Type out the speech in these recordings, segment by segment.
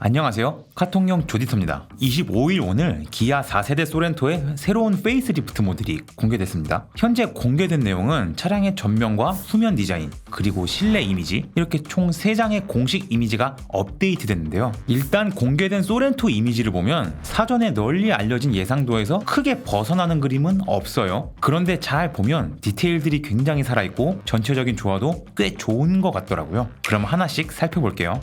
안녕하세요. 카통용 조디터입니다. 25일 오늘 기아 4세대 소렌토의 새로운 페이스리프트 모델이 공개됐습니다. 현재 공개된 내용은 차량의 전면과 후면 디자인, 그리고 실내 이미지, 이렇게 총 3장의 공식 이미지가 업데이트됐는데요. 일단 공개된 소렌토 이미지를 보면 사전에 널리 알려진 예상도에서 크게 벗어나는 그림은 없어요. 그런데 잘 보면 디테일들이 굉장히 살아있고 전체적인 조화도 꽤 좋은 것 같더라고요. 그럼 하나씩 살펴볼게요.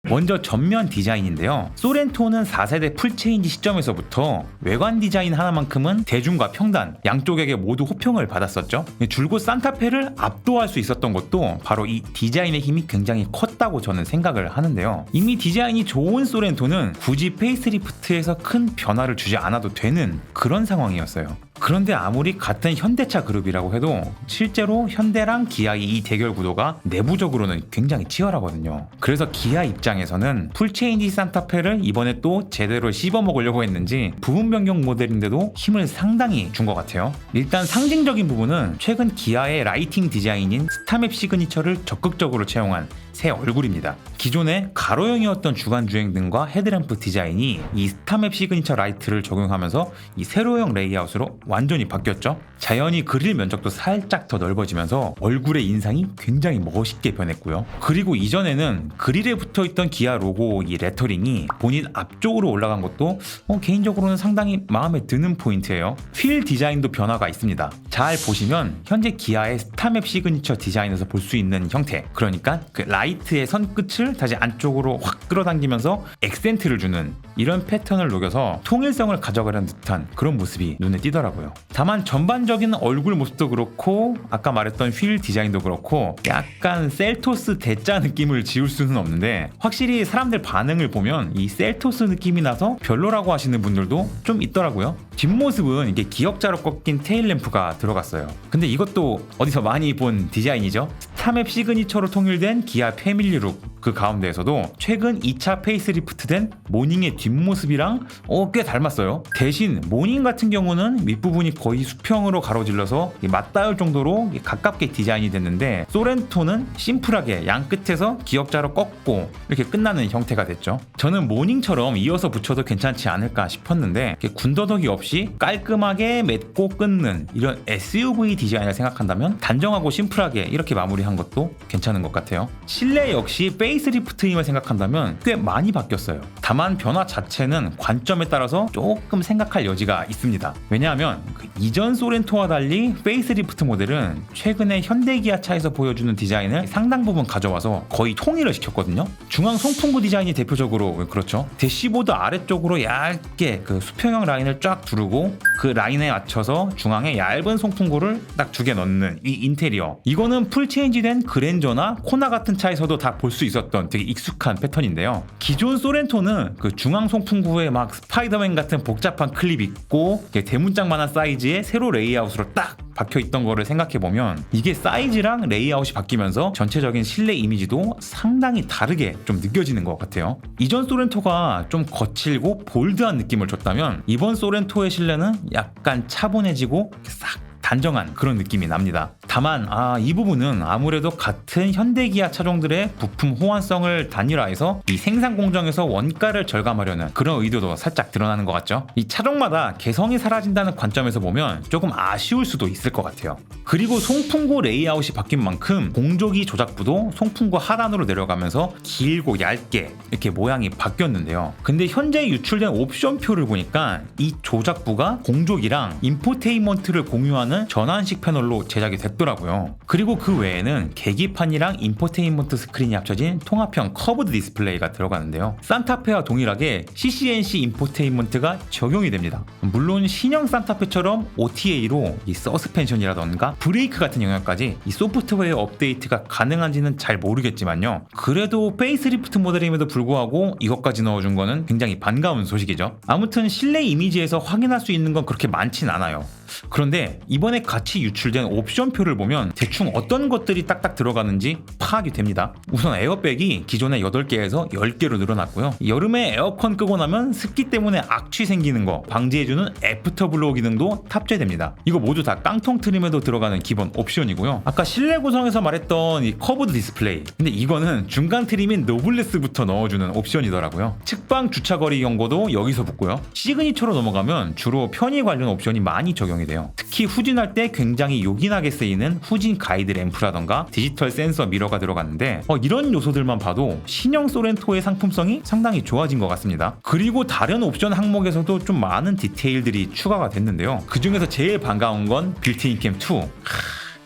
먼저 전면 디자인인데요. 소렌토는 4세대 풀체인지 시점에서부터 외관 디자인 하나만큼은 대중과 평단 양쪽에게 모두 호평을 받았었죠. 줄곧 산타페를 압도할 수 있었던 것도 바로 이 디자인의 힘이 굉장히 컸다고 저는 생각을 하는데요. 이미 디자인이 좋은 소렌토는 굳이 페이스리프트에서 큰 변화를 주지 않아도 되는 그런 상황이었어요. 그런데 아무리 같은 현대차 그룹이라고 해도 실제로 현대랑 기아의 이 대결 구도가 내부적으로는 굉장히 치열하거든요. 그래서 기아 입장에서는 풀체인지 산타페를 이번에 또 제대로 씹어먹으려고 했는지 부분 변경 모델인데도 힘을 상당히 준 것 같아요. 일단 상징적인 부분은 최근 기아의 라이팅 디자인인 스타맵 시그니처를 적극적으로 채용한 새 얼굴입니다. 기존에 가로형이었던 주간 주행등과 헤드램프 디자인이 이 스타맵 시그니처 라이트를 적용하면서 이 세로형 레이아웃으로 완전히 바뀌었죠. 자연히 그릴 면적도 살짝 더 넓어지면서 얼굴의 인상이 굉장히 멋있게 변했고요. 그리고 이전에는 그릴에 붙어있던 기아 로고 이 레터링이 본인 앞쪽으로 올라간 것도 개인적으로는 상당히 마음에 드는 포인트예요. 휠 디자인도 변화가 있습니다. 잘 보시면 현재 기아의 스타맵 시그니처 디자인에서 볼 수 있는 형태, 그러니까 그 라이트의 선끝을 다시 안쪽으로 확 끌어당기면서 액센트를 주는 이런 패턴을 녹여서 통일성을 가져가려는 듯한 그런 모습이 눈에 띄더라고요. 다만 전반적인 얼굴 모습도 그렇고 아까 말했던 휠 디자인도 그렇고 약간 셀토스 대짜 느낌을 지울 수는 없는데, 확실히 사람들 반응을 보면 이 셀토스 느낌이 나서 별로라고 하시는 분들도 좀 있더라고요. 뒷모습은 이게 기역자로 꺾인 테일램프가 들어갔어요. 근데 이것도 어디서 많이 본 디자인이죠. 스타맵 시그니처로 통일된 기아 패밀리룩 그 가운데에서도 최근 2차 페이스리프트된 모닝의 뒷모습이랑 꽤 닮았어요. 대신 모닝 같은 경우는 윗부분이 거의 수평으로 가로질러서 맞닿을 정도로 가깝게 디자인이 됐는데, 소렌토는 심플하게 양 끝에서 기역자로 꺾고 이렇게 끝나는 형태가 됐죠. 저는 모닝처럼 이어서 붙여도 괜찮지 않을까 싶었는데 군더더기 없이 깔끔하게 맺고 끊는 이런 SUV 디자인을 생각한다면 단정하고 심플하게 이렇게 마무리한 것도 괜찮은 것 같아요. 실내 역시 페이스리프트임을 생각한다면 꽤 많이 바뀌었어요. 다만 변화 자체는 관점에 따라서 조금 생각할 여지가 있습니다. 왜냐하면 이전 소렌토와 달리 페이스리프트 모델은 최근에 현대기아차에서 보여주는 디자인을 상당 부분 가져와서 거의 통일을 시켰거든요. 중앙 송풍구 디자인이 대표적으로 그렇죠. 대시보드 아래쪽으로 얇게 그 수평형 라인을 쫙 두르고 그 라인에 맞춰서 중앙에 얇은 송풍구를 딱 2개 넣는 이 인테리어, 이거는 풀체인지된 그랜저나 코나 같은 차에서도 다 볼 수 있었던 되게 익숙한 패턴인데요. 기존 소렌토는 그 중앙 송풍구에 막 스파이더맨 같은 복잡한 클립 있고 대문짝만한 사이즈의 세로 레이아웃으로 딱 박혀있던 거를 생각해보면 이게 사이즈랑 레이아웃이 바뀌면서 전체적인 실내 이미지도 상당히 다르게 좀 느껴지는 것 같아요. 이전 소렌토가 좀 거칠고 볼드한 느낌을 줬다면 이번 소렌토의 실내는 약간 차분해지고 싹 단정한 그런 느낌이 납니다. 다만 이 부분은 아무래도 같은 현대기아 차종들의 부품 호환성을 단일화해서 이 생산 공정에서 원가를 절감하려는 그런 의도도 살짝 드러나는 것 같죠. 이 차종마다 개성이 사라진다는 관점에서 보면 조금 아쉬울 수도 있을 것 같아요. 그리고 송풍구 레이아웃이 바뀐 만큼 공조기 조작부도 송풍구 하단으로 내려가면서 길고 얇게 이렇게 모양이 바뀌었는데요. 근데 현재 유출된 옵션표를 보니까 이 조작부가 공조기랑 인포테인먼트를 공유하는 전환식 패널로 제작이 됐더라고요. 그리고 그 외에는 계기판이랑 인포테인먼트 스크린이 합쳐진 통합형 커브드 디스플레이가 들어가는데요. 산타페와 동일하게 CCNC 인포테인먼트가 적용이 됩니다. 물론 신형 산타페처럼 OTA로 이 서스펜션이라던가 브레이크 같은 영역까지 이 소프트웨어 업데이트가 가능한지는 잘 모르겠지만요. 그래도 페이스리프트 모델임에도 불구하고 이것까지 넣어준 거는 굉장히 반가운 소식이죠. 아무튼 실내 이미지에서 확인할 수 있는 건 그렇게 많진 않아요. 그런데 이번에 같이 유출된 옵션표를 보면 대충 어떤 것들이 딱딱 들어가는지 파악이 됩니다. 우선 에어백이 기존의 8개에서 10개로 늘어났고요. 여름에 에어컨 끄고 나면 습기 때문에 악취 생기는 거 방지해주는 애프터블로우 기능도 탑재됩니다. 이거 모두 다 깡통 트림에도 들어가는 기본 옵션이고요. 아까 실내 구성에서 말했던 이 커브드 디스플레이, 근데 이거는 중간 트림인 노블레스부터 넣어주는 옵션이더라고요. 측방 주차거리 경고도 여기서 붙고요. 시그니처로 넘어가면 주로 편의 관련 옵션이 많이 적용이 돼요. 특히 후진할 때 굉장히 요긴하게 쓰이는 후진 가이드 램프라던가 디지털 센서 미러가 들어갔는데 이런 요소들만 봐도 신형 소렌토의 상품성이 상당히 좋아진 것 같습니다. 그리고 다른 옵션 항목에서도 좀 많은 디테일들이 추가가 됐는데요. 그 중에서 제일 반가운 건 빌트인 캠 2.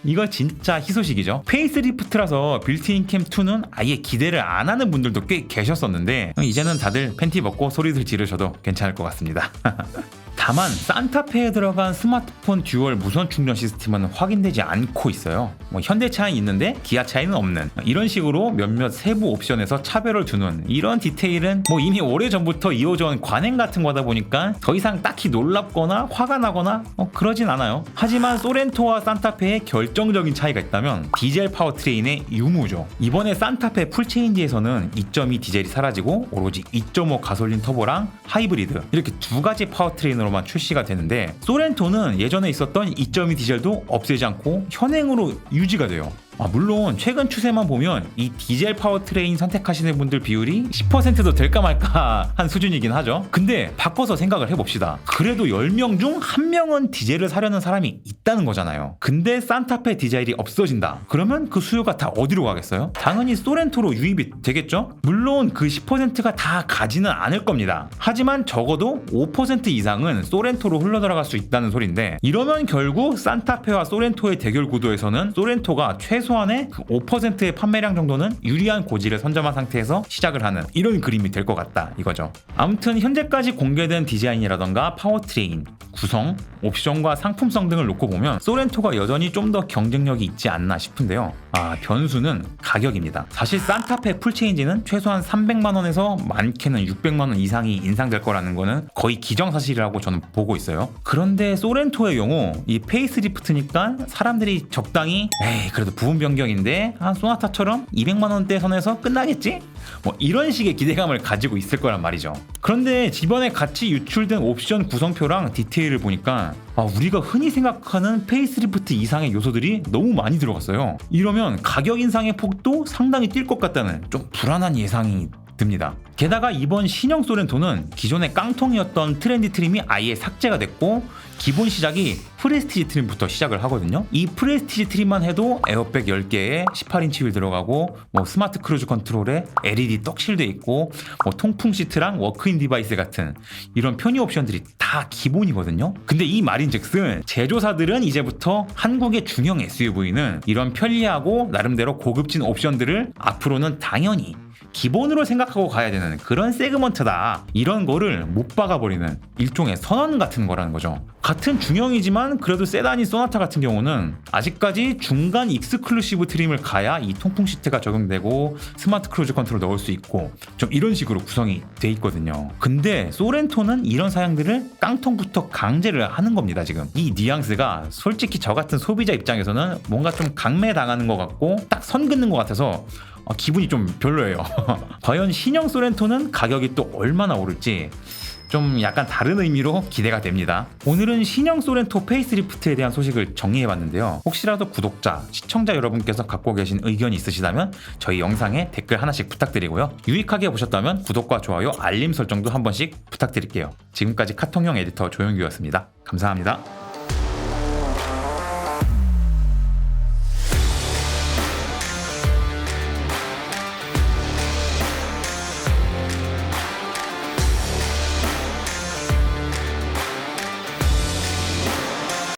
이거 진짜 희소식이죠. 페이스리프트라서 빌트인 캠 2는 아예 기대를 안 하는 분들도 꽤 계셨었는데 이제는 다들 팬티 벗고 소리들 지르셔도 괜찮을 것 같습니다. 다만 산타페에 들어간 스마트폰 듀얼 무선 충전 시스템은 확인되지 않고 있어요. 현대차는 있는데 기아차에는 없는, 이런 식으로 몇몇 세부 옵션에서 차별을 두는 이런 디테일은 이미 오래전부터 이어져 온 관행 같은 거다 보니까 더 이상 딱히 놀랍거나 화가 나거나 그러진 않아요. 하지만 소렌토와 산타페의 결정적인 차이가 있다면 디젤 파워트레인의 유무죠. 이번에 산타페 풀체인지에서는 2.2 디젤이 사라지고 오로지 2.5 가솔린 터보랑 하이브리드, 이렇게 두 가지 파워트레인으로 출시가 되는데, 소렌토는 예전에 있었던 2.2 디젤도 없애지 않고 현행으로 유지가 돼요. 물론 최근 추세만 보면 이 디젤 파워트레인 선택하시는 분들 비율이 10%도 될까 말까 한 수준이긴 하죠. 근데 바꿔서 생각을 해봅시다. 그래도 10명 중 1명은 디젤을 사려는 사람이 있다는 거잖아요. 근데 산타페 디젤이 없어진다. 그러면 그 수요가 다 어디로 가겠어요? 당연히 소렌토로 유입이 되겠죠? 물론 그 10%가 다 가지는 않을 겁니다. 하지만 적어도 5% 이상은 소렌토로 흘러들어갈 수 있다는 소린데, 이러면 결국 산타페와 소렌토의 대결 구도에서는 소렌토가 최소한의 그 5%의 판매량 정도는 유리한 고지를 선점한 상태에서 시작을 하는 이런 그림이 될 것 같다 이거죠. 아무튼 현재까지 공개된 디자인이라던가 파워트레인, 구성, 옵션과 상품성 등을 놓고 보면 소렌토가 여전히 좀 더 경쟁력이 있지 않나 싶은데요. 변수는 가격입니다. 사실 산타페 풀체인지는 최소한 300만원에서 많게는 600만원 이상이 인상될 거라는 거는 거의 기정사실이라고 저는 보고 있어요. 그런데 소렌토의 경우 이 페이스리프트니까 사람들이 적당히 그래도 부분 변경인데 소나타처럼 200만원대 선에서 끝나겠지? 이런 식의 기대감을 가지고 있을 거란 말이죠. 그런데 이번에 같이 유출된 옵션 구성표랑 디테일을 보니까 우리가 흔히 생각하는 페이스리프트 이상의 요소들이 너무 많이 들어갔어요. 이러면 가격 인상의 폭도 상당히 뛸 것 같다는 좀 불안한 예상이 듭니다. 게다가 이번 신형 소렌토는 기존의 깡통이었던 트렌디 트림이 아예 삭제가 됐고, 기본 시작이 프레스티지 트림부터 시작을 하거든요. 이 프레스티지 트림만 해도 에어백 10개에 18인치 휠 들어가고 스마트 크루즈 컨트롤에 LED 떡실돼 있고 통풍 시트랑 워크인 디바이스 같은 이런 편의 옵션들이 다 기본이거든요. 근데 이 말인즉슨 제조사들은 이제부터 한국의 중형 SUV는 이런 편리하고 나름대로 고급진 옵션들을 앞으로는 당연히 기본으로 생각하고 가야 되는 그런 세그먼트다, 이런 거를 못 박아버리는 일종의 선언 같은 거라는 거죠. 같은 중형이지만 그래도 세단인 소나타 같은 경우는 아직까지 중간 익스클루시브 트림을 가야 이 통풍 시트가 적용되고 스마트 크루즈 컨트롤 넣을 수 있고 좀 이런 식으로 구성이 돼 있거든요. 근데 소렌토는 이런 사양들을 깡통부터 강제를 하는 겁니다. 지금 이 뉘앙스가 솔직히 저 같은 소비자 입장에서는 뭔가 좀 강매당하는 것 같고 딱 선 긋는 것 같아서 기분이 좀 별로예요. 과연 신형 소렌토는 가격이 또 얼마나 오를지 좀 약간 다른 의미로 기대가 됩니다. 오늘은 신형 소렌토 페이스리프트에 대한 소식을 정리해봤는데요. 혹시라도 구독자, 시청자 여러분께서 갖고 계신 의견이 있으시다면 저희 영상에 댓글 하나씩 부탁드리고요. 유익하게 보셨다면 구독과 좋아요, 알림 설정도 한 번씩 부탁드릴게요. 지금까지 카통형 에디터 조영규였습니다. 감사합니다.